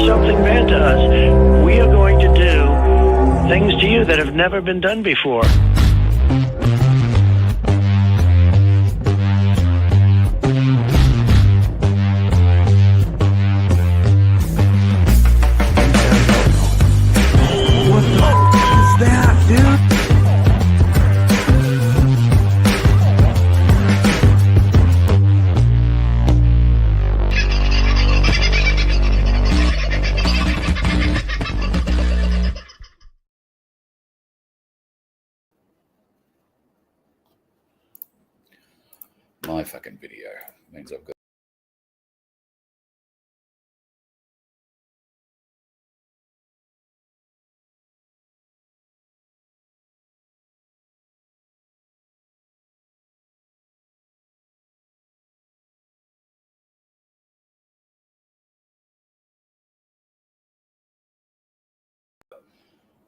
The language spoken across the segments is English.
something bad to us, we are going to do things to you that have never been done before. My fucking video means I've got.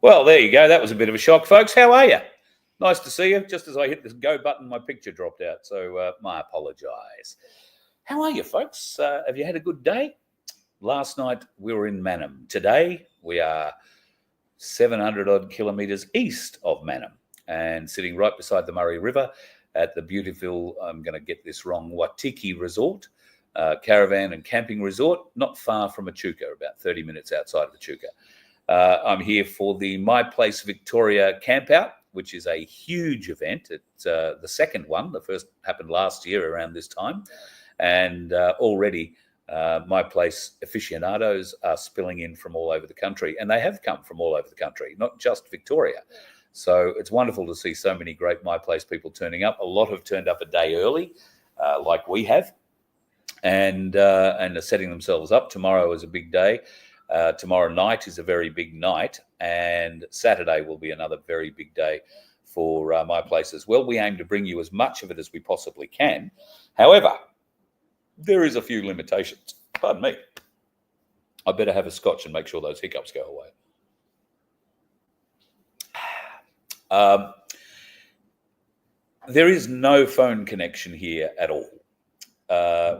Well, there you go. That was a bit of a shock, folks. How are you? Nice to see you. Just as I hit this go button, my picture dropped out. So my apologise. How are you, folks? Have you had a good day? Last night we were in Mannum. Today we are 700 odd kilometres east of Mannum and sitting right beside the Murray River at the beautiful, I'm going to get this wrong, Watiki Resort, caravan and camping resort, not far from Echuca, about 30 minutes outside of Echuca. I'm here for the My Place Victoria camp out, which is a huge event. It's the second one. The first happened last year around this time. And already My Place aficionados are spilling in from all over the country. And they have come from all over the country, not just Victoria. So it's wonderful to see so many great My Place people turning up. A lot have turned up a day early, like we have, and are setting themselves up. Tomorrow is a big day. Tomorrow night is a very big night, and Saturday will be another very big day for My Place as well. We aim to bring you as much of it as we possibly can. However, there is a few limitations. Pardon me. I better have a scotch and make sure those hiccups go away. There is no phone connection here at all.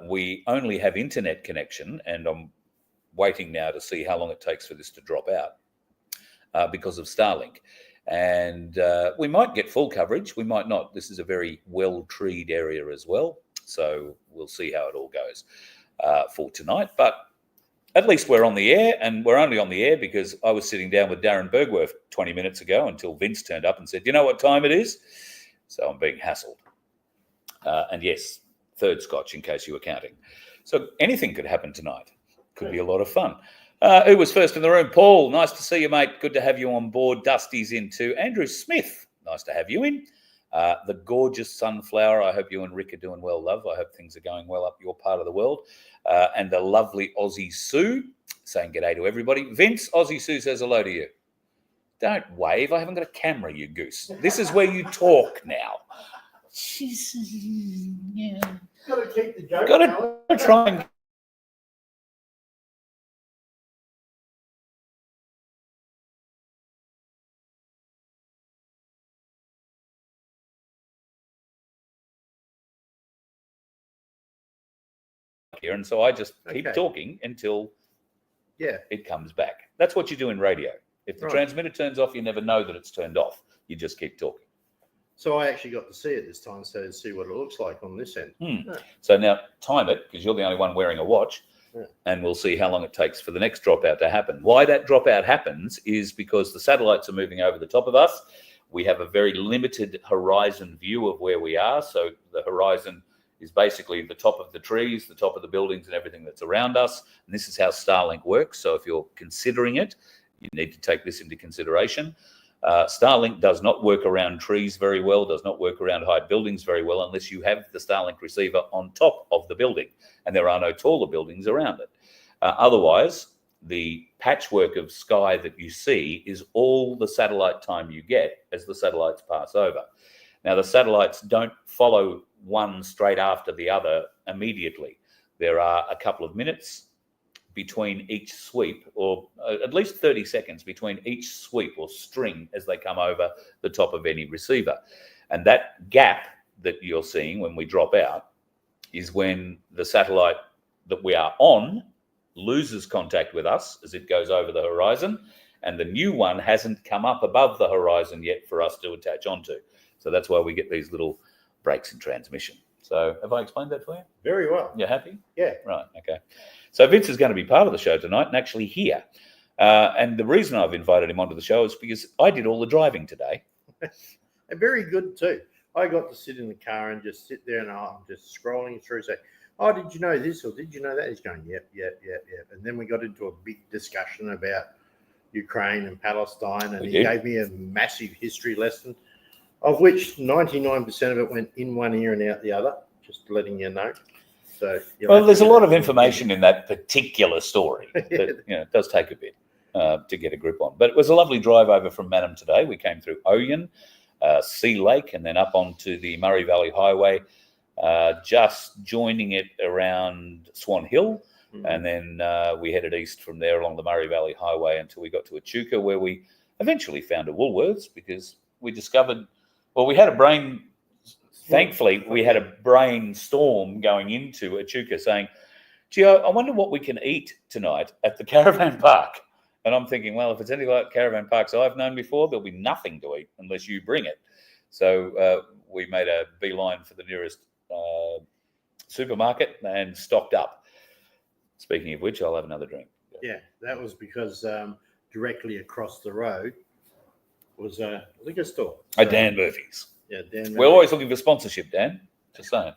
We only have internet connection, and I'm waiting now to see how long it takes for this to drop out because of Starlink. And we might get full coverage. We might not. This is a very well-treed area as well. So we'll see how it all goes for tonight. But at least we're on the air, and we're only on the air because I was sitting down with Darren Bergworth 20 minutes ago until Vince turned up and said, you know what time it is? So I'm being hassled. And yes, third scotch in case you were counting. So anything could happen tonight. Could be a lot of fun. Who was first in the room? Paul, nice to see you, mate. Good to have you on board. Dusty's in too. Andrew Smith, nice to have you in. The gorgeous Sunflower, I hope you and Rick are doing well, love. I hope things are going well up your part of the world. And the lovely Aussie Sue, saying g'day to everybody. Vince, Aussie Sue says hello to you. Don't wave. I haven't got a camera, you goose. This is where you talk now. Yeah. Got to keep the joke. Got to try and here, and so I just keep talking until it comes back. That's what you do in radio. If the transmitter turns off, you never know that it's turned off. You just keep talking. So I actually got to see it this time, so to see what it looks like on this end. So now time it, because you're the only one wearing a watch, and we'll see how long it takes for the next dropout to happen. Why that dropout happens is because the satellites are moving over the top of us. We have a very limited horizon view of where we are. So the horizon is basically the top of the trees, the top of the buildings and everything that's around us. And this is how Starlink works. So if you're considering it, you need to take this into consideration. Starlink does not work around trees very well, does not work around high buildings very well, unless you have the Starlink receiver on top of the building, and there are no taller buildings around it. Otherwise, the patchwork of sky that you see is all the satellite time you get as the satellites pass over. Now, the satellites don't follow one straight after the other immediately. There are a couple of minutes between each sweep, or at least 30 seconds between each sweep or string as they come over the top of any receiver. And that gap that you're seeing when we drop out is when the satellite that we are on loses contact with us as it goes over the horizon, and the new one hasn't come up above the horizon yet for us to attach onto. So that's why we get these little breaks in transmission. So have I explained that for you? Very well. You're happy? Yeah. Right, okay. So Vince is going to be part of the show tonight and actually here. And the reason I've invited him onto the show is because I did all the driving today. Very good too. I got to sit in the car and just sit there and I'm just scrolling through saying, oh, did you know this or did you know that? He's going, yep. And then we got into a big discussion about Ukraine and Palestine, and he gave me a massive history lesson, of which 99% of it went in one ear and out the other, just letting you know. So, well, there's a lot of information in that particular story that it does take a bit to get a grip on. But it was a lovely drive over from Mannum today. We came through Oyen, Sea Lake, and then up onto the Murray Valley Highway, just joining it around Swan Hill. And then we headed east from there along the Murray Valley Highway until we got to Echuca, where we eventually found a Woolworths because we discovered, well, we had a thankfully, we had a brainstorm going into Echuca saying, gee, I wonder what we can eat tonight at the caravan park. And I'm thinking, well, if it's anything like caravan parks I've known before, there'll be nothing to eat unless you bring it. So we made a beeline for the nearest supermarket and stocked up. Speaking of which, I'll have another drink. Yeah, that was because directly across the road was a liquor store. So, Dan Murphy's. Yeah, Dan Murphy's. We're always looking for sponsorship, Dan. Just saying.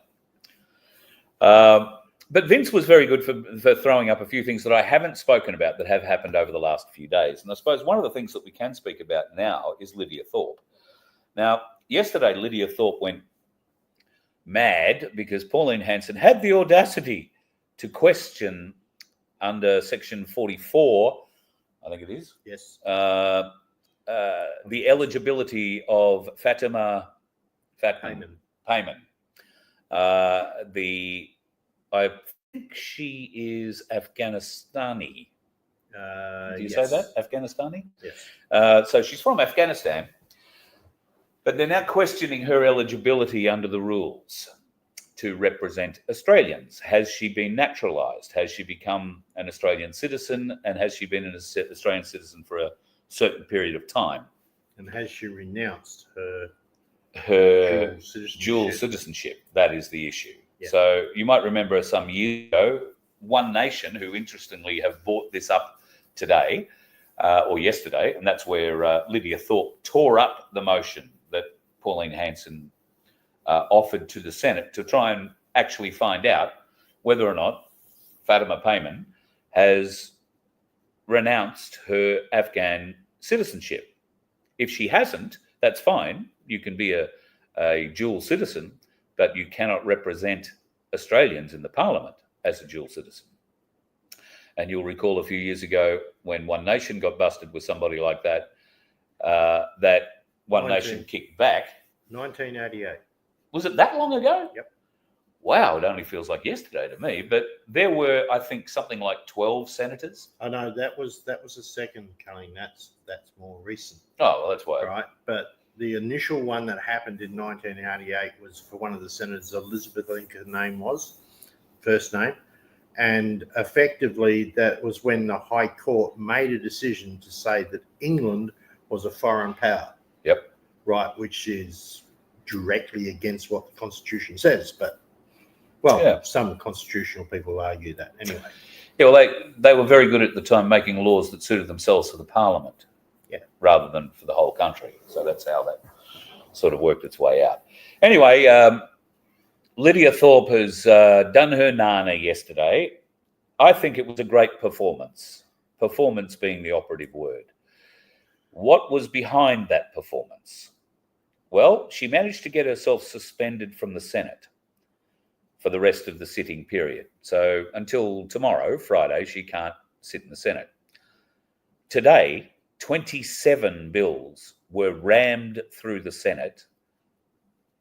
But Vince was very good for throwing up a few things that I haven't spoken about that have happened over the last few days. And I suppose one of the things that we can speak about now is Lydia Thorp. Now, yesterday, Lydia Thorp went mad because Pauline Hanson had the audacity to question under Section 44, I think it is. Yes. The eligibility of Fatima Payman. I think she is Afghanistani. Do you say that? Afghanistani? Yes. So she's from Afghanistan, but they're now questioning her eligibility under the rules to represent Australians. Has she been naturalised? Has she become an Australian citizen? And has she been an Australian citizen for a certain period of time? And has she renounced her dual citizenship? That is the issue. Yeah. So you might remember some years ago, One Nation, who interestingly have brought this up today or yesterday, and that's where Lydia Thorp tore up the motion that Pauline Hanson offered to the Senate to try and actually find out whether or not Fatima Payman has renounced her Afghan citizenship. If she hasn't, that's fine. You can be a dual citizen, but you cannot represent Australians in the parliament as a dual citizen. And you'll recall a few years ago when One Nation got busted with somebody like that, that One Nation kicked back. 1988. Was it that long ago? Yep. Wow, it only feels like yesterday to me. But there were, I think, something like 12 senators. I know that was a second culling. That's more recent. Oh, well, that's why. Right, but the initial one that happened in 1988 was for one of the senators, Elizabeth, I think her name was, first name. And effectively, that was when the High Court made a decision to say that England was a foreign power. Yep. Right, which is directly against what the Constitution says. But, some constitutional people argue that anyway. Yeah, well, they were very good at the time making laws that suited themselves for the parliament, rather than for the whole country. So that's how that sort of worked its way out. Anyway, Lydia Thorp has done her nana yesterday. I think it was a great performance. Performance being the operative word. What was behind that performance? Well, she managed to get herself suspended from the Senate for the rest of the sitting period. So until tomorrow, Friday, she can't sit in the Senate. Today, 27 bills were rammed through the Senate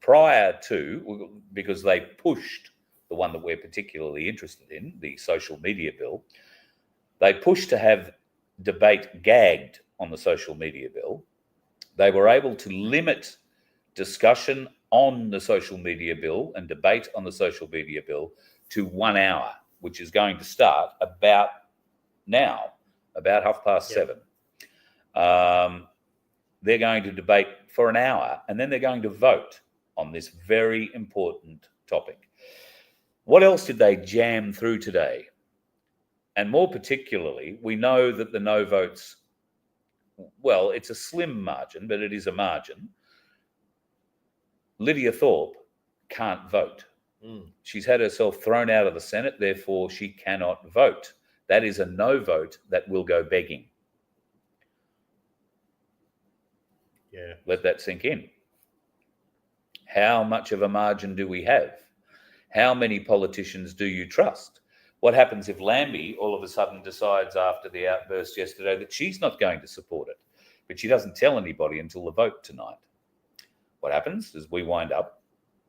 prior to, because they pushed the one that we're particularly interested in, the social media bill. They pushed to have debate gagged on the social media bill. They were able to limit discussion on the social media bill and debate on the social media bill to 1 hour, which is going to start about now, about 7:30. They're going to debate for an hour, and then they're going to vote on this very important topic. What else did they jam through today? And more particularly, we know that the no votes, well, it's a slim margin, but it is a margin. Lydia Thorp can't vote. She's had herself thrown out of the Senate, therefore she cannot vote. That is a no vote that will go begging. Yeah. Let that sink in. How much of a margin do we have? How many politicians do you trust? What happens if Lambie all of a sudden decides after the outburst yesterday that she's not going to support it, but she doesn't tell anybody until the vote tonight? What happens is we wind up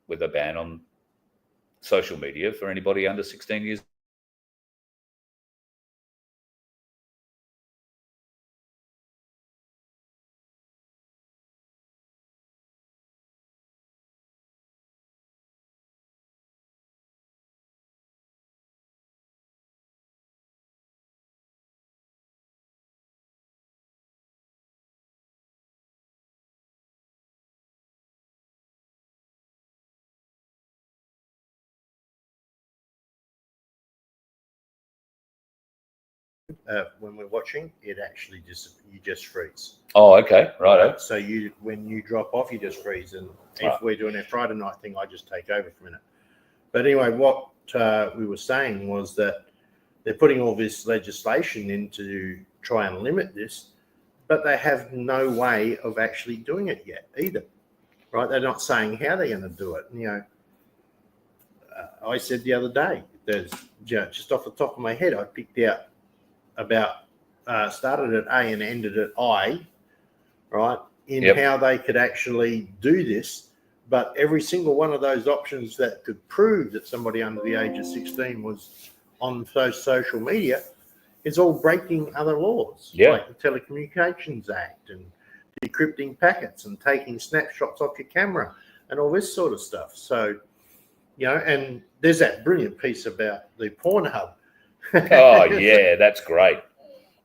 with a ban on social media for anybody under 16 years. When we're watching, it actually you just freeze. Oh, okay, right. So when you drop off, you just freeze. And if we're doing a Friday night thing, I just take over for a minute. But anyway, what we were saying was that they're putting all this legislation in to try and limit this, but they have no way of actually doing it yet either. Right? They're not saying how they're going to do it. I said the other day, there's just off the top of my head, I picked out about started at A and ended at I, right, in how they could actually do this. But every single one of those options that could prove that somebody under the age of 16 was on those social media is all breaking other laws, like the Telecommunications Act and decrypting packets and taking snapshots off your camera and all this sort of stuff. So, and there's that brilliant piece about the Pornhub. Oh, yeah, that's great.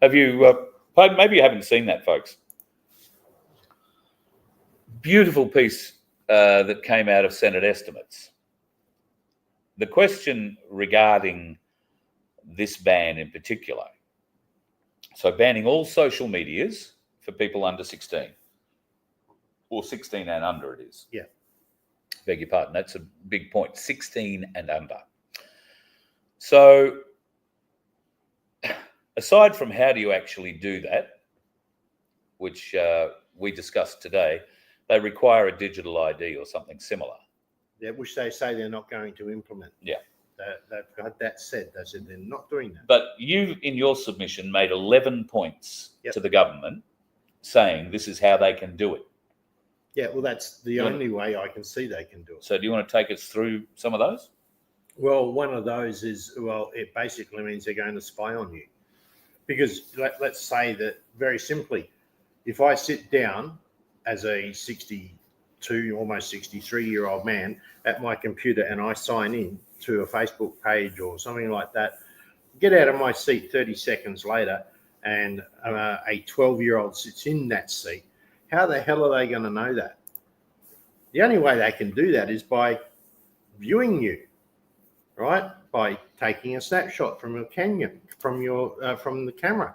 Have you, maybe you haven't seen that, folks. Beautiful piece that came out of Senate estimates. The question regarding this ban in particular, so banning all social medias for people under 16, or 16 and under it is. Yeah. Beg your pardon, that's a big point, 16 and under. So aside from how do you actually do that, which we discussed today, they require a digital ID or something similar. Yeah, which they say they're not going to implement. Yeah. They've got that said. They said they're not doing that. But you, in your submission, made 11 points to the government saying this is how they can do it. Yeah, well, that's the only way I can see they can do it. So do you want to take us through some of those? Well, one of those is, it basically means they're going to spy on you. Because let's say that, very simply, if I sit down as a 62, almost 63-year-old man at my computer and I sign in to a Facebook page or something like that, get out of my seat 30 seconds later and a 12-year-old sits in that seat, how the hell are they going to know that? The only way they can do that is by viewing you, right? By taking a snapshot from your from the camera,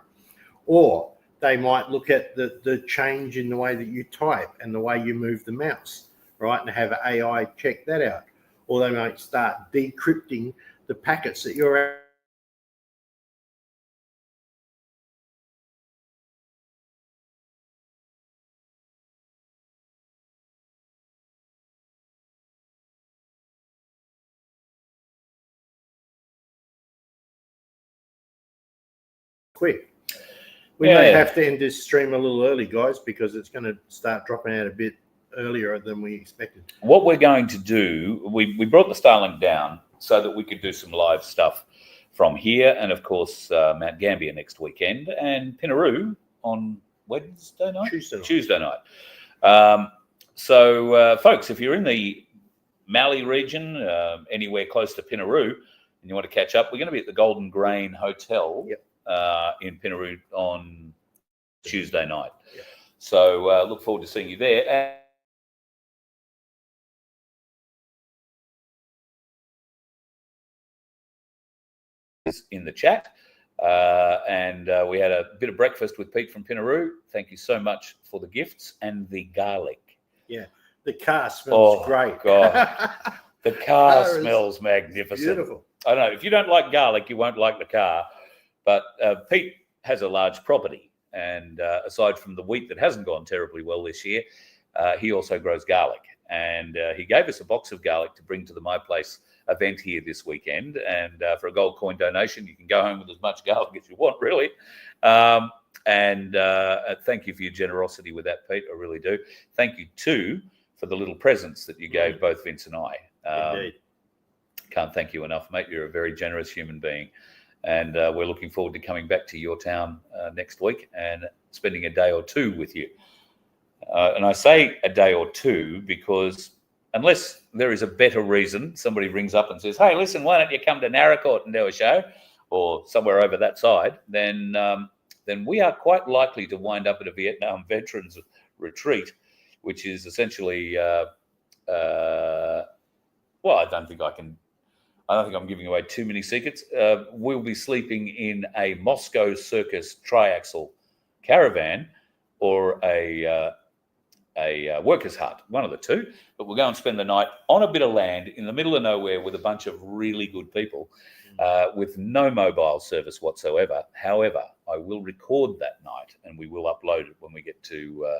or they might look at the change in the way that you type and the way you move the mouse, right, and have AI check that out, or they might start decrypting the packets that you're quick. We may have to end this stream a little early, guys, because it's going to start dropping out a bit earlier than we expected. What we're going to do, we brought the Starlink down so that we could do some live stuff from here, and of course Mount Gambier next weekend, and Pinaroo on Wednesday night? Tuesday night. So folks, if you're in the Mallee region, anywhere close to Pinaroo, and you want to catch up, we're going to be at the Golden Grain Hotel in Pinaroo on Tuesday night. Yeah. So look forward to seeing you there. In the chat. And we had a bit of breakfast with Pete from Pinaroo. Thank you so much for the gifts and the garlic. Yeah, the car smells great. God. The car smells magnificent. Beautiful. I don't know. If you don't like garlic, you won't like the car. But Pete has a large property. And aside from the wheat that hasn't gone terribly well this year, he also grows garlic. And he gave us a box of garlic to bring to the My Place event here this weekend. And for a gold coin donation, you can go home with as much garlic as you want, really. And thank you for your generosity with that, Pete. I really do. Thank you, too, for the little presents that you gave both Vince and I. Indeed. Can't thank you enough, mate. You're a very generous human being. And we're looking forward to coming back to your town next week and spending a day or two with you. And I say a day or two because unless there is a better reason, somebody rings up and says, hey, listen, why don't you come to Narracourt and do a show, or somewhere over that side, then we are quite likely to wind up at a Vietnam Veterans Retreat, which is essentially, well, I don't think I'm giving away too many secrets. We'll be sleeping in a Moscow Circus triaxle caravan or a worker's hut, one of the two. But we'll go and spend the night on a bit of land in the middle of nowhere with a bunch of really good people with no mobile service whatsoever. However, I will record that night and we will upload it when we get to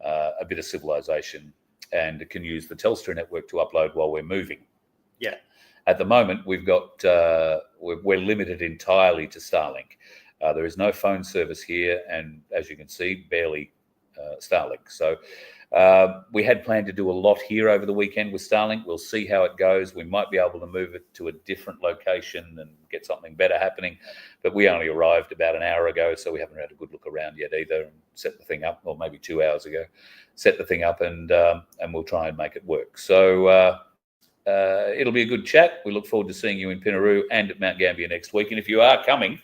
a bit of civilization, and can use the Telstra network to upload while we're moving. Yeah. At the moment, we've got we're limited entirely to Starlink. There is no phone service here, and as you can see, barely Starlink. So we had planned to do a lot here over the weekend with Starlink. We'll see how it goes. We might be able to move it to a different location and get something better happening. But we only arrived about an hour ago, so we haven't had a good look around yet either, and set the thing up, or maybe 2 hours ago, set the thing up, and we'll try and make it work. So it'll be a good chat. We look forward to seeing you in Pinaroo and at Mount Gambier next week. And if you are coming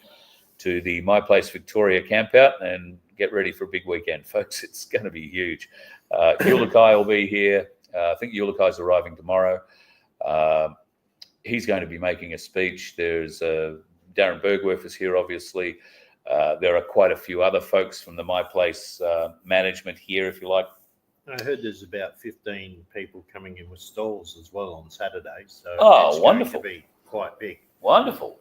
to the My Place Victoria campout, and get ready for a big weekend, folks. It's going to be huge. Ulikai will be here. I think Ulikai's arriving tomorrow. He's going to be making a speech. There's Darren Bergwerf is here, obviously. There are quite a few other folks from the My Place management here, if you like. I heard there's about 15 people coming in with stalls as well on Saturday. So oh, it's wonderful. going to be quite big. Wonderful.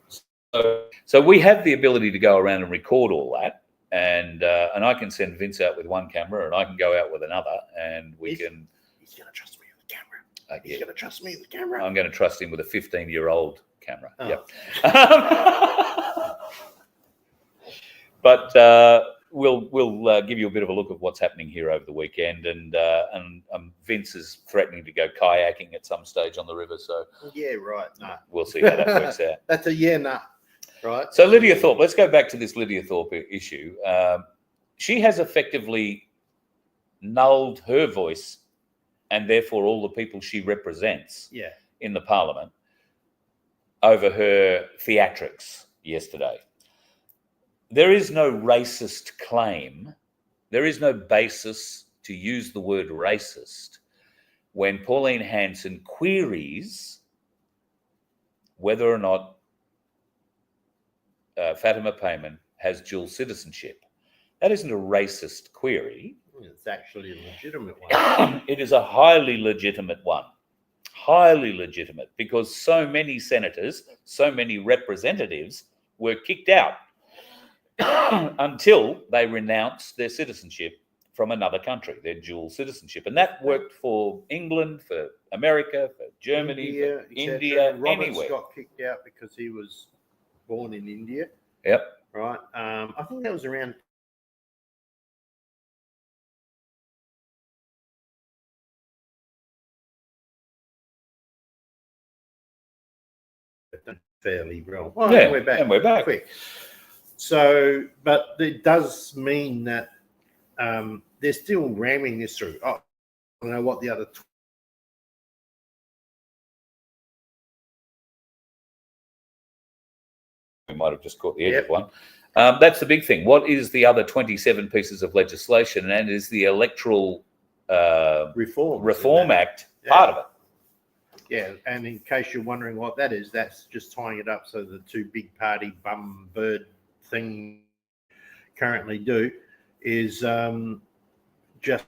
So we have the ability to go around and record all that. And I can send Vince out with one camera, and I can go out with another, and we can. He's going to trust me with the camera. He's going to trust me with the camera. I'm going to trust him with a 15-year-old camera. Oh. Yep. But we'll give you a bit of a look of what's happening here over the weekend, and Vince is threatening to go kayaking at some stage on the river. So yeah, right. No, we'll see how that works out. That's a no. Right. So Lydia Thorp, let's go back to this Lydia Thorp issue. She has effectively nulled her voice, and therefore all the people she represents in the parliament, over her theatrics yesterday. There is no racist claim. There is no basis to use the word racist when Pauline Hanson queries whether or not Fatima Payman has dual citizenship. That isn't a racist query. It's actually a legitimate one. It is a highly legitimate one. Highly legitimate, because so many senators, so many representatives were kicked out until they renounced their citizenship from another country, their dual citizenship. And that worked for England, for America, for Germany, for India, Roberts anywhere. got kicked out because he was born in India. Yep. Right. I think that was around fairly well. Well, Yeah, we're back. and we're back. Quick. So, but it does mean that they're still ramming this through. Oh, I don't know what the other. We might have just caught the edge of one. That's the big thing. What is the other 27 pieces of legislation, and is the Electoral Reform Act part of it? Yeah, and in case you're wondering what that is, that's just tying it up so the two big party bum bird thing currently do is just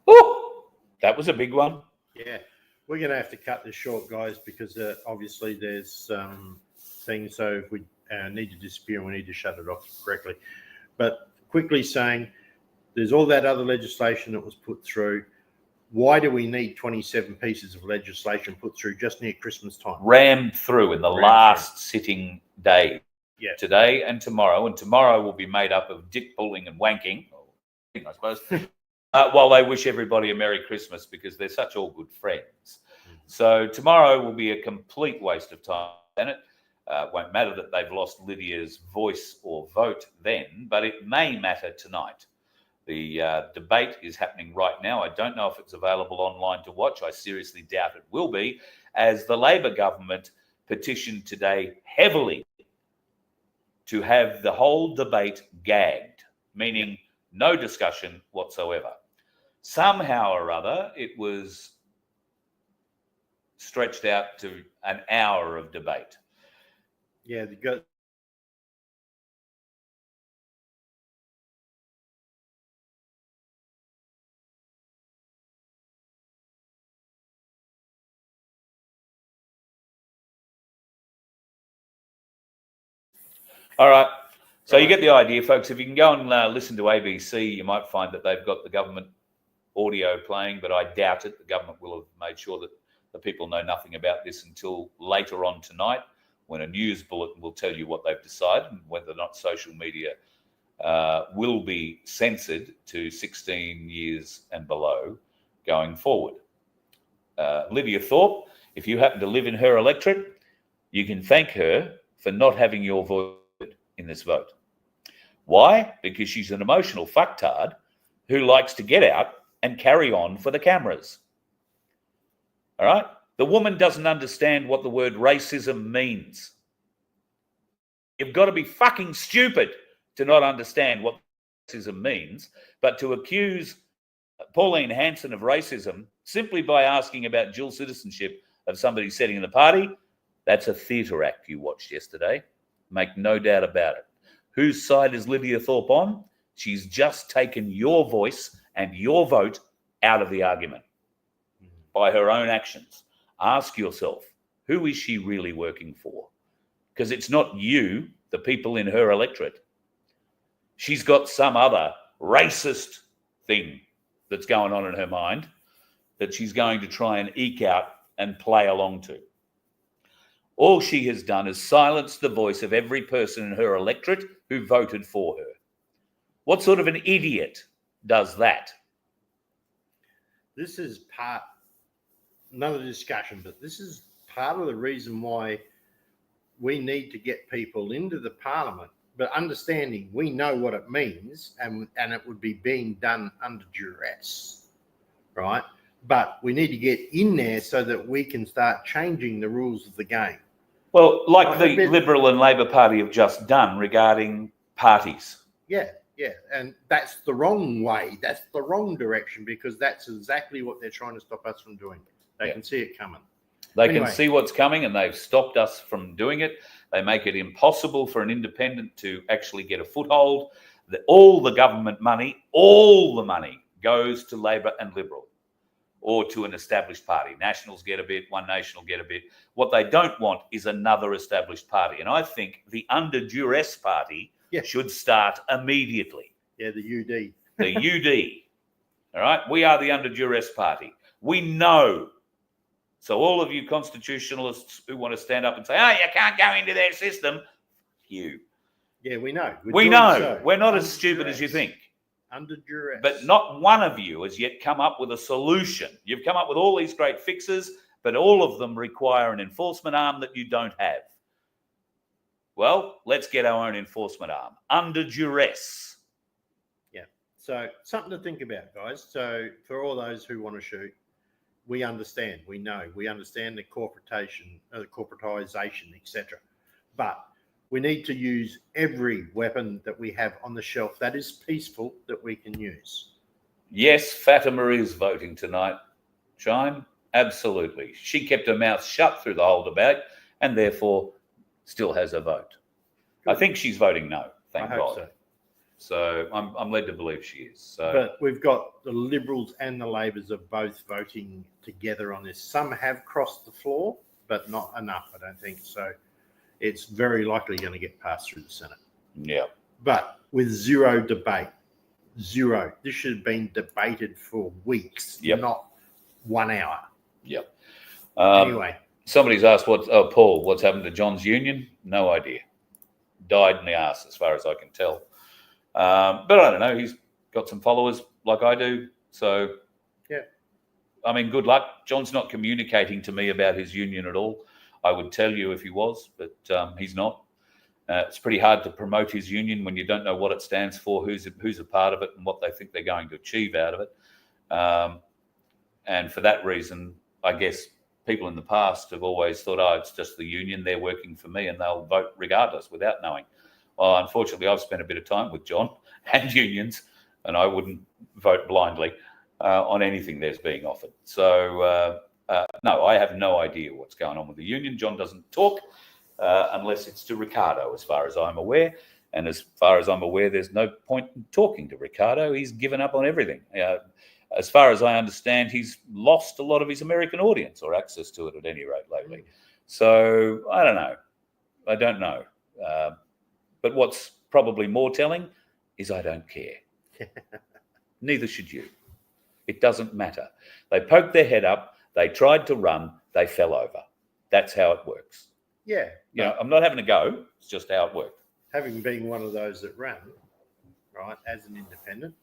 Oh, that was a big one. yeah, we're going to have to cut this short, guys, because obviously there's things. So if we need to disappear, we need to shut it off correctly. But quickly saying, there's all that other legislation that was put through. Why do we need 27 pieces of legislation put through just near Christmas time? Rammed through in the last sitting day. Yeah. Today and tomorrow will be made up of dick pulling and wanking, I suppose, while they wish everybody a Merry Christmas because they're such all good friends. So tomorrow will be a complete waste of time. And it won't matter that they've lost Lydia's voice or vote then, but it may matter tonight. The debate is happening right now. I don't know if it's available online to watch. I seriously doubt it will be, as the Labor government petitioned today heavily to have the whole debate gagged, meaning no discussion whatsoever. Somehow or other, it was stretched out to an hour of debate. Yeah, they got. All right. So you get the idea, folks. If you can go and listen to ABC, you might find that they've got the government audio playing, but I doubt it. The government will have made sure that the people know nothing about this until later on tonight, when a news bulletin will tell you what they've decided and whether or not social media will be censored to 16 years and below going forward. Lydia Thorpe, if you happen to live in her electorate, you can thank her for not having your voice in this vote. Why? Because she's an emotional fucktard who likes to get out and carry on for the cameras. All right? The woman doesn't understand what the word racism means. You've got to be fucking stupid to not understand what racism means, but to accuse Pauline Hanson of racism simply by asking about dual citizenship of somebody sitting in the party, that's a theatre act you watched yesterday. Make no doubt about it. Whose side is Lydia Thorpe on? She's just taken your voice and your vote out of the argument by her own actions. Ask yourself, who is she really working for? Because it's not you, the people in her electorate. she's got some other racist thing that's going on in her mind that she's going to try and eke out and play along to. All she has done is silence the voice of every person in her electorate who voted for her. What sort of an idiot does that? This is another discussion, but this is part of the reason why we need to get people into the parliament, but understanding we know what it means, and it would be being done under duress, right? But we need to get in there so that we can start changing the rules of the game. Well, like the Liberal and Labor Party have just done regarding parties. Yeah, and that's the wrong way. That's the wrong direction, because that's exactly what they're trying to stop us from doing. They can see it coming. They can see what's coming, and they've stopped us from doing it. They make it impossible for an independent to actually get a foothold. All the government money, all the money goes to Labor and Liberal, or to an established party. Nationals get a bit, One Nation will get a bit. What they don't want is another established party. And I think the under duress party should start immediately. Yeah, the UD. The UD. All right? We are the under duress party. We know. So all of you constitutionalists who want to stand up and say, oh, you can't go into their system, you. Yeah, we know. We know. So. We're not as stupid as you think. Under duress. But not one of you has yet come up with a solution. You've come up with all these great fixes, but all of them require an enforcement arm that you don't have. Well, let's get our own enforcement arm. Under duress. Yeah. So something to think about, guys. So for all those who want to shoot, we understand. We know. We understand the corporatization, etc. But we need to use every weapon that we have on the shelf that is peaceful that we can use. Yes, Fatima is voting tonight, Shine. Absolutely. She kept her mouth shut through the whole debate and therefore still has a vote. Good. I think she's voting no, thank God. So I'm led to believe she is. So. But we've got the Liberals and the Labors are both voting together on this. Some have crossed the floor, but not enough, I don't think. So it's very likely going to get passed through the Senate. Yeah. But with zero debate. Zero. This should have been debated for weeks, not 1 hour. Yep. Anyway. Somebody's asked, Paul, what's happened to John's union? No idea. Died in the arse, as far as I can tell. But I don't know. He's got some followers like I do. So, yeah. I mean, good luck. John's not communicating to me about his union at all. I would tell you if he was, but he's not. It's pretty hard to promote his union when you don't know what it stands for, who's a part of it, and what they think they're going to achieve out of it. And for that reason, I guess people in the past have always thought, oh, it's just the union, they're working for me, and they'll vote regardless without knowing. Well, unfortunately, I've spent a bit of time with John and unions, and I wouldn't vote blindly on anything that's being offered. So, no, I have no idea what's going on with the union. John doesn't talk unless it's to Ricardo, as far as I'm aware. And as far as I'm aware, there's no point in talking to Ricardo. He's given up on everything. As far as I understand, he's lost a lot of his American audience, or access to it at any rate lately. So I don't know. But what's probably more telling is I don't care. Neither should you. It doesn't matter. They poked their head up. They tried to run. They fell over. That's how it works. Yeah. You know, I'm not having a go. It's just how it worked. Having been one of those that ran, right, as an independent,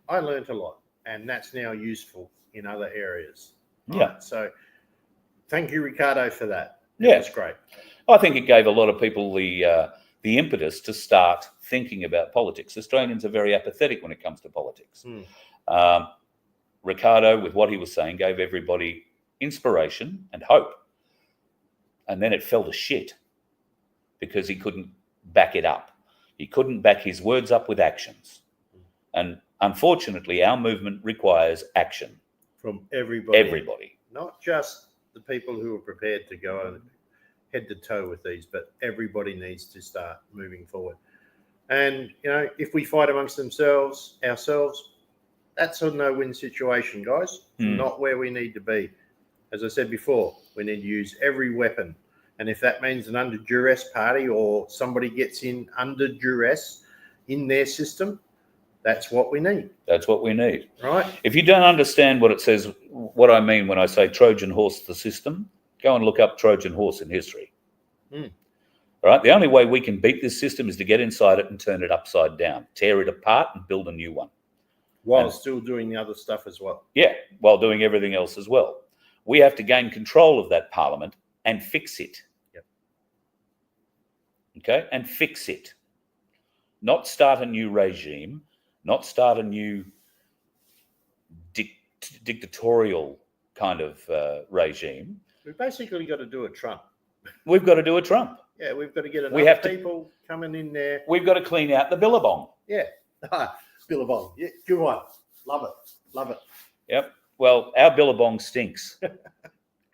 I learnt a lot. And that's now useful in other areas. Right? Yeah. So thank you, Ricardo, for that. That's great. I think it gave a lot of people the impetus to start thinking about politics. Australians are very apathetic when it comes to politics. Ricardo, with what he was saying, gave everybody inspiration and hope. And then it fell to shit because he couldn't back it up. He couldn't back his words up with actions. And unfortunately, our movement requires action. From everybody. Everybody. Not just the people who are prepared to go head to toe with these, but everybody needs to start moving forward. And, you know, if we fight amongst ourselves, that's a no-win situation, guys. Not where we need to be. As I said before, we need to use every weapon. And if that means an under duress party or somebody gets in under duress, in their system, that's what we need. That's what we need. Right? If you don't understand what it says, what I mean when I say Trojan horse the system, go and look up Trojan horse in history. Mm. All right? The only way we can beat this system is to get inside it and turn it upside down, tear it apart and build a new one. While still doing the other stuff as well. Yeah, while doing everything else as well. We have to gain control of that parliament and fix it. Yep. Okay? And fix it. Not start a new regime, not start a new dictatorial kind of regime. We've basically got to do a Trump. We've got to do a Trump. Yeah, we've got to get enough people coming in there. We've got to clean out the billabong. Yeah. Billabong. Yeah, good one. Love it. Love it. Yep. Well, our billabong stinks.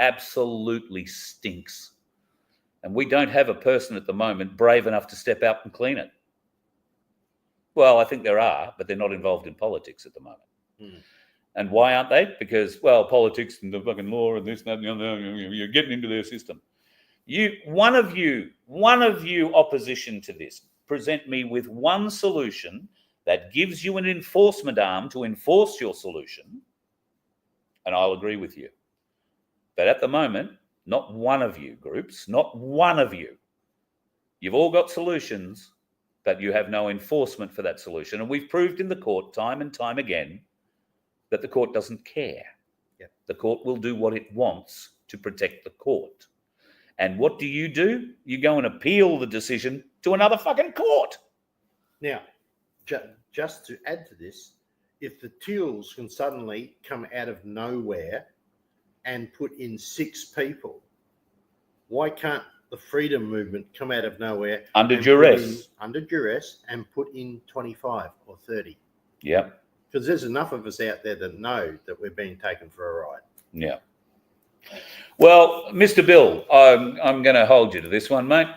Absolutely stinks. And we don't have a person at the moment brave enough to step out and clean it. Well, I think there are, but they're not involved in politics at the moment. Mm. And why aren't they? Because, well, politics and the fucking law and this, that, and the other, you're getting into their system. One of you opposition to this, present me with one solution that gives you an enforcement arm to enforce your solution, and I'll agree with you. But at the moment, not one of you groups, not one of you. You've all got solutions, but you have no enforcement for that solution. And we've proved in the court time and time again that the court doesn't care. Yep. The court will do what it wants to protect the court. And what do? You go and appeal the decision to another fucking court. Now, just to add to this, if the Teals can suddenly come out of nowhere and put in 6 people, why can't the freedom movement come out of nowhere under duress and put in 25 or 30? Yeah. Because there's enough of us out there that know that we're being taken for a ride. Yeah. Well, Mr. Bill, I'm going to hold you to this one, mate.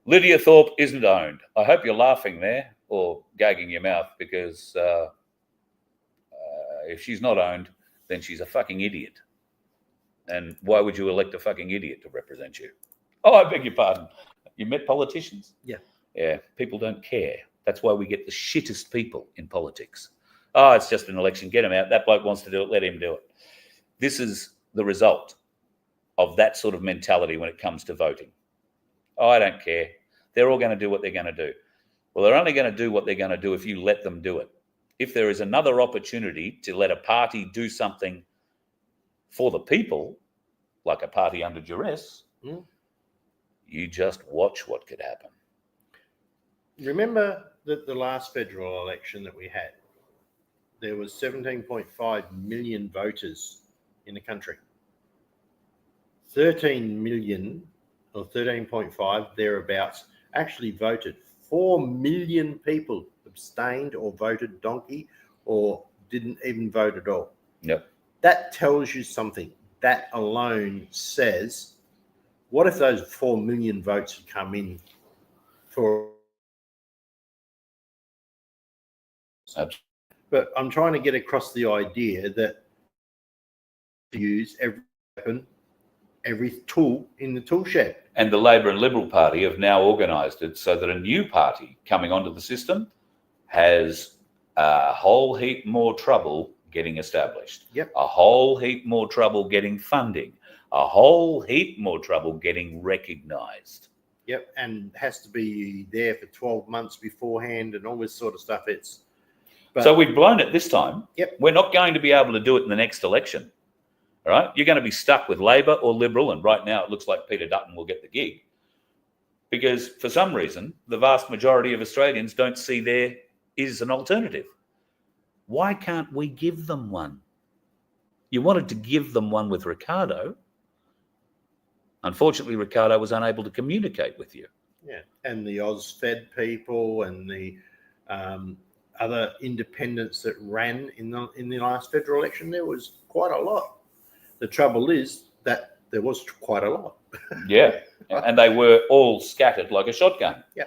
Lydia Thorpe isn't owned. I hope you're laughing there or gagging your mouth, because if she's not owned, then she's a fucking idiot. And why would you elect a fucking idiot to represent you? Oh, I beg your pardon. You met politicians? Yeah. Yeah, people don't care. That's why we get the shittest people in politics. Oh, it's just an election. Get him out. That bloke wants to do it. Let him do it. This is the result of that sort of mentality when it comes to voting. Oh, I don't care. They're all going to do what they're going to do. Well, they're only going to do what they're going to do if you let them do it. If there is another opportunity to let a party do something for the people, like a party under duress, you just watch what could happen. Remember that the last federal election that we had, there was 17.5 million voters in the country. 13 million or 13.5 thereabouts actually voted. 4 million people abstained or voted donkey or didn't even vote at all. Yep. That tells you something. That alone says, what if those 4 million votes had come in for... But I'm trying to get across the idea that to use every weapon, every tool in the tool shed. And the Labor and Liberal Party have now organised it so that a new party coming onto the system has a whole heap more trouble getting established. Yep. A whole heap more trouble getting funding. A whole heap more trouble getting recognised. Yep, and has to be there for 12 months beforehand and all this sort of stuff. So we've blown it this time. Yep. We're not going to be able to do it in the next election. All right? You're going to be stuck with Labor or Liberal, and right now it looks like Peter Dutton will get the gig. Because for some reason, the vast majority of Australians don't see there is an alternative. Why can't we give them one? You wanted to give them one with Ricardo. Unfortunately, Ricardo was unable to communicate with you. Yeah, and the AusFed people and the other independents that ran in the last federal election, there was quite a lot. The trouble is that there was quite a lot. Yeah, and they were all scattered like a shotgun. Yeah.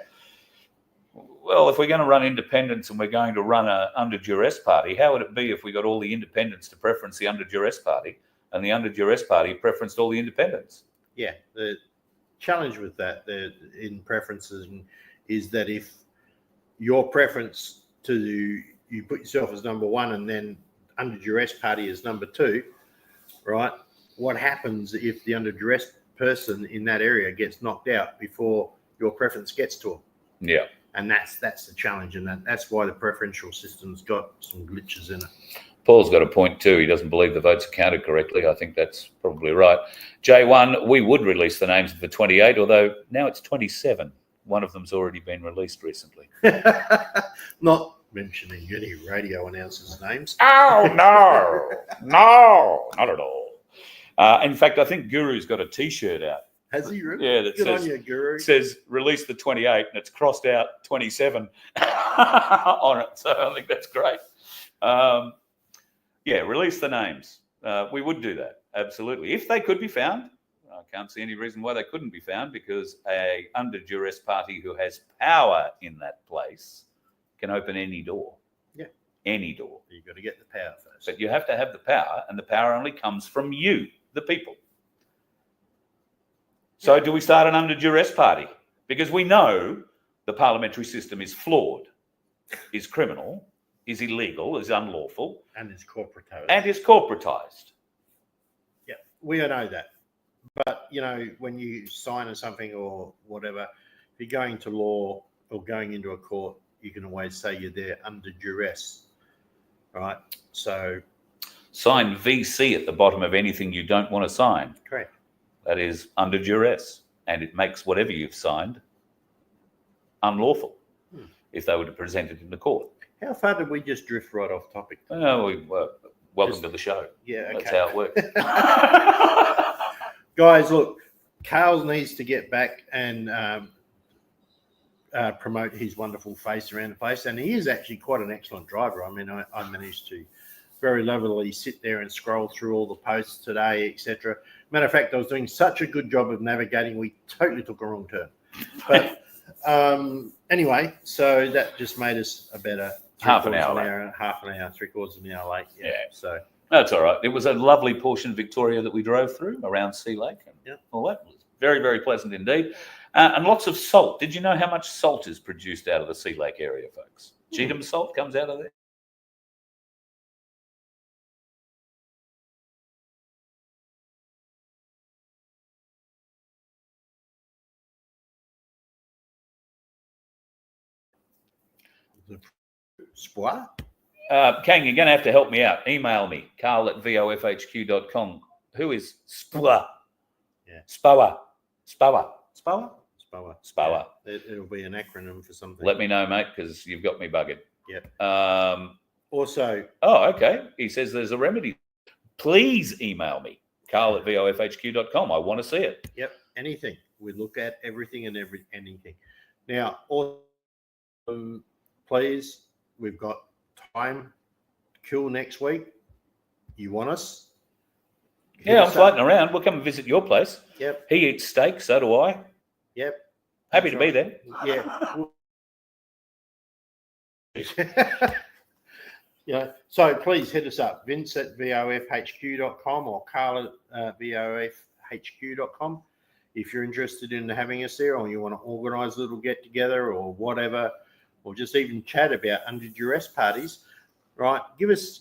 Well, if we're going to run independents and we're going to run a under duress party, how would it be if we got all the independents to preference the under duress party and the under duress party preferenced all the independents? Yeah, the challenge with that in preferences is that if your preference to you put yourself as number one and then under duress party as number two, right? What happens if the under duress person in that area gets knocked out before your preference gets to them? Yeah. And that's the challenge, and that's why the preferential system's got some glitches in it. Paul's got a point too. He doesn't believe the votes are counted correctly. I think that's probably right. J1, we would release the names of the 28, although now it's 27. One of them's already been released recently. Not mentioning any radio announcers' names. Oh, no. No, not at all. In fact, I think Guru's got a T-shirt out. Has he really? Yeah, that Good says, on you, Guru. says release the 28 and it's crossed out 27 on it. So I think that's great. Yeah, release the names. We would do that, absolutely. If they could be found, I can't see any reason why they couldn't be found, because a under duress party who has power in that place can open any door. Yeah. Any door. You've got to get the power first. But you have to have the power, and the power only comes from you, the people. So do we start an under duress party? Because we know the parliamentary system is flawed, is criminal, is illegal, is unlawful. And it's corporatized. And is corporatized. Yeah, we all know that. But, you know, when you sign or something or whatever, if you're going to law or going into a court, you can always say you're there under duress, right? So... sign VC at the bottom of anything you don't want to sign. Correct. That is under duress, and it makes whatever you've signed unlawful if they were to present it in the court. How far did we just drift right off topic? Welcome to the show. Yeah, okay. That's how it works. Guys, look, Carl needs to get back and promote his wonderful face around the place, and he is actually quite an excellent driver. I mean, I managed to very levelly sit there and scroll through all the posts today, etc. Matter of fact, I was doing such a good job of navigating, we totally took a wrong turn. But anyway, so that just made us a better half an hour, 3/4 of an hour late. Yeah. So that's all right. It was a lovely portion of Victoria that we drove through around Sea Lake and all that. It was very, very pleasant indeed. And lots of salt. Did you know how much salt is produced out of the Sea Lake area, folks? Cheatham salt comes out of there. Spoir? Kang, you're going to have to help me out. Email me, carl@vofhq.com. Who is Spoir? Yeah. Spoir. Yeah, it'll be an acronym for something. Let me know, mate, because you've got me buggered. Yep. Also... oh, okay. He says there's a remedy. Please email me, carl@vofhq.com. I want to see it. Yep. Anything. We look at everything and anything. Now, also, please, we've got time to kill next week. You want us? Yeah, I'm floating around. We'll come and visit your place. Yep. He eats steak, so do I. Yep. Happy to be there. Yeah. Yeah. So please hit us up, vince@vofhq.com or carl@vofhq.com. If you're interested in having us there, or you want to organise a little get together or whatever, or just even chat about under duress parties, right? Give us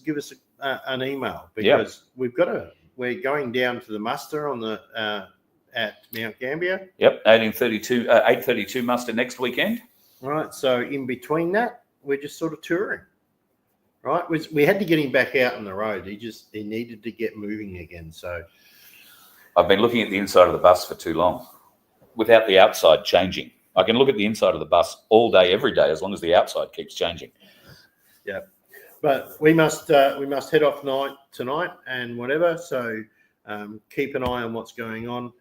an email, because we're going down to the muster on the at Mount Gambier. Yep, 832 muster next weekend. Right. So in between that, we're just sort of touring. Right. We had to get him back out on the road. He needed to get moving again. So I've been looking at the inside of the bus for too long without the outside changing. I can look at the inside of the bus all day, every day, as long as the outside keeps changing. Yeah. But we must head off tonight and whatever. So keep an eye on what's going on.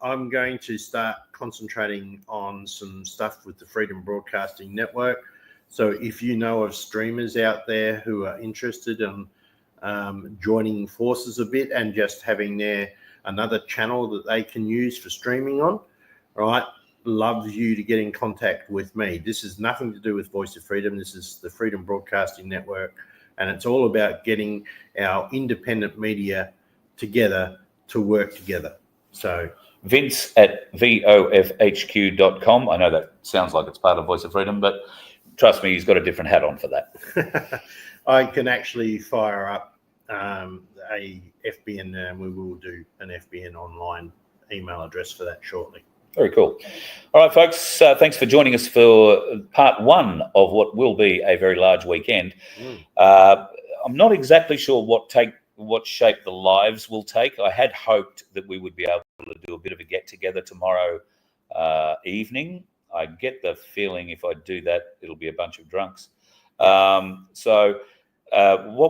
I'm going to start concentrating on some stuff with the Freedom Broadcasting Network. So if you know of streamers out there who are interested in joining forces a bit and just having another channel that they can use for streaming on, right? Love you to get in contact with me. This is nothing to do with Voice of Freedom. This is the Freedom Broadcasting Network, and it's all about getting our independent media together to work together. So Vince@vofhq.com. I know that sounds like it's part of Voice of Freedom, but trust me, he's got a different hat on for that. I can actually fire up a FBN, and we will do an FBN online email address for that shortly. Very cool. All right, folks, thanks for joining us for part one of what will be a very large weekend. I'm not exactly sure what shape the lives will take. I had hoped that we would be able to do a bit of a get-together tomorrow evening. I get the feeling if I do that, it'll be a bunch of drunks. What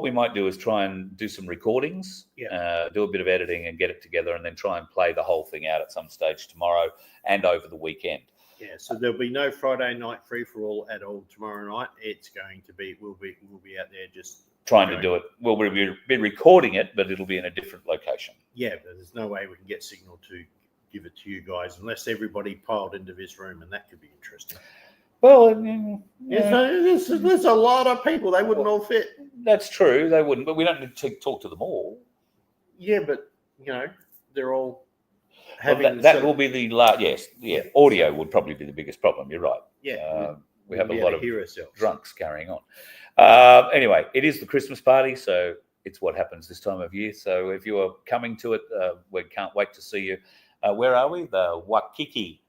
we might do is try and do some recordings, do a bit of editing and get it together, and then try and play the whole thing out at some stage tomorrow and over the weekend. Yeah, so there'll be no Friday night free-for-all at all tomorrow night. It's going to be, we'll be out there just trying to do it. We'll be recording it, but it'll be in a different location. Yeah, but there's no way we can get signal to give it to you guys unless everybody piled into this room, and that could be interesting. Well, there's a lot of people. They wouldn't all fit. That's true. They wouldn't, but we don't need to talk to them all. Yeah, but, they're all having... that will be the last... Yes, yeah. Audio would probably be the biggest problem. You're right. Yeah. We have a lot of ourselves. drunks carrying on. Anyway, it is the Christmas party, so it's what happens this time of year. So if you are coming to it, we can't wait to see you. Where are we? The Wakiti.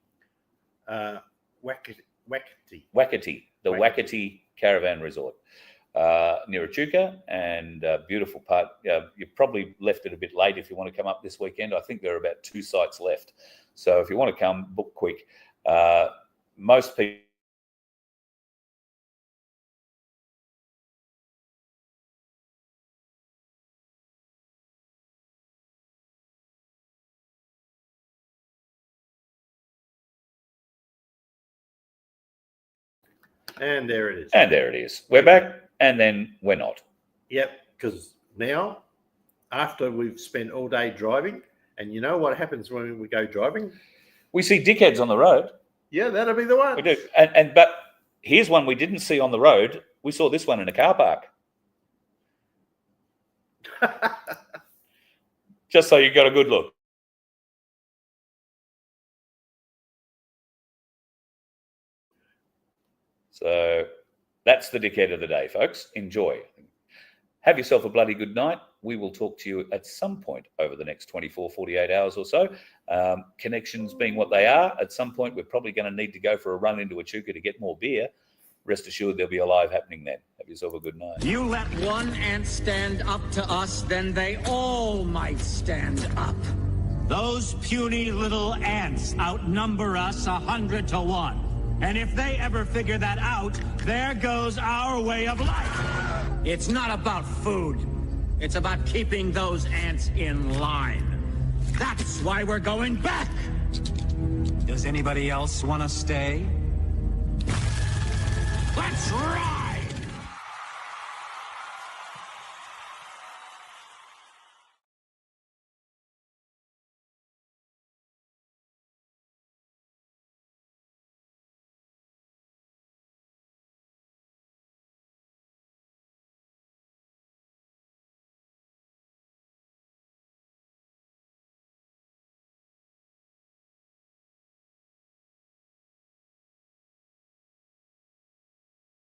Wakati, the Wakati Caravan Resort near Echuca, and beautiful part. You probably left it a bit late if you want to come up this weekend. I think there are about 2 sites left. So if you want to come, book quick. Most people... And there it is. And there it is. We're back, and then we're not. Yep, because now, after we've spent all day driving, and you know what happens when we go driving? We see dickheads on the road. Yeah, that'll be the one. We do. But here's one we didn't see on the road. We saw this one in a car park. Just so you got a good look. So that's the dickhead of the day, folks. Enjoy. Have yourself a bloody good night. We will talk to you at some point over the next 24, 48 hours or so. Connections being what they are, at some point we're probably going to need to go for a run into Echuca to get more beer. Rest assured there'll be a live happening then. Have yourself a good night. You let one ant stand up to us, then they all might stand up. Those puny little ants outnumber us 100 to 1. And if they ever figure that out, there goes our way of life. It's not about food. It's about keeping those ants in line. That's why we're going back. Does anybody else want to stay? Let's ride!